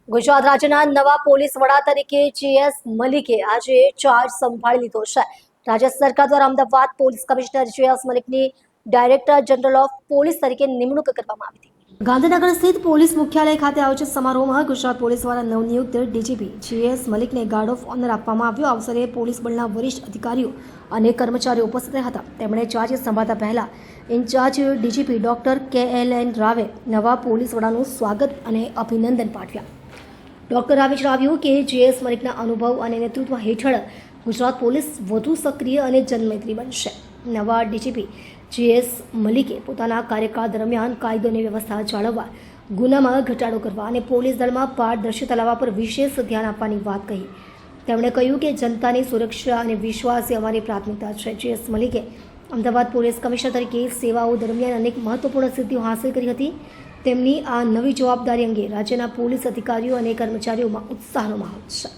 ગુજરાત રાજ્યના નવા પોલીસ વડા તરીકે GS મલિકે આજે ચાર્જ સંભાળી લીધો છે। રાજ્ય સરકાર દ્વારા અમદાવાદ પોલીસ કમિશનર GS મલિકની ડાયરેક્ટર જનરલ ઓફ પોલીસ તરીકે નિમણૂક કરવામાં આવી હતી। ગાંધીનગર સ્થિત પોલીસ મુખ્યાલય ખાતે આયોજિત સમારોહમાં ગુજરાત પોલીસ દ્વારા નવનિયુક્ત ડીજીપી GS મલિકને ગાર્ડ ઓફ ઓનર આપવામાં આવ્યો। આ અવસરે પોલીસ બળના વરિષ્ઠ અધિકારીઓ અને કર્મચારીઓ ઉપસ્થિત હતા। તેમણે ચાર્જ સંભાળતા પહેલા ઇન્ચાર્જ ડીજીપી ડોક્ટર KLN રાવે નવા પોલીસ વડાનું સ્વાગત અને અભિનંદન પાઠવ્યા। ડોક્ટર રાવે જણાવ્યું કે GS મલિકના અનુભવ અને નેતૃત્વ હેઠળ ગુજરાત પોલીસ વધુ સક્રિય અને જનમૈત્રી બનશે। નવા ડીજીપી GS મલિકે પોતાના કાર્યકાળ દરમિયાન કાયદો અને વ્યવસ્થા જાળવવા, ગુનામાં ઘટાડો કરવા અને પોલીસ દળમાં પારદર્શિતા લાવવા પર વિશેષ ધ્યાન આપવાની વાત કહી। તેમણે કહ્યું કે જનતાની સુરક્ષા અને વિશ્વાસ એ અમારી પ્રાથમિકતા છે। GS મલિકે અમદાવાદ પોલીસ કમિશનર તરીકે સેવાઓ દરમિયાન અનેક મહત્વપૂર્ણ સિદ્ધિઓ હાંસલ કરી હતી। તેમની આ નવી જવાબદારી અંગે રાજ્યના પોલીસ અધિકારીઓ અને કર્મચારીઓમાં ઉત્સાહનો માહોલ છે।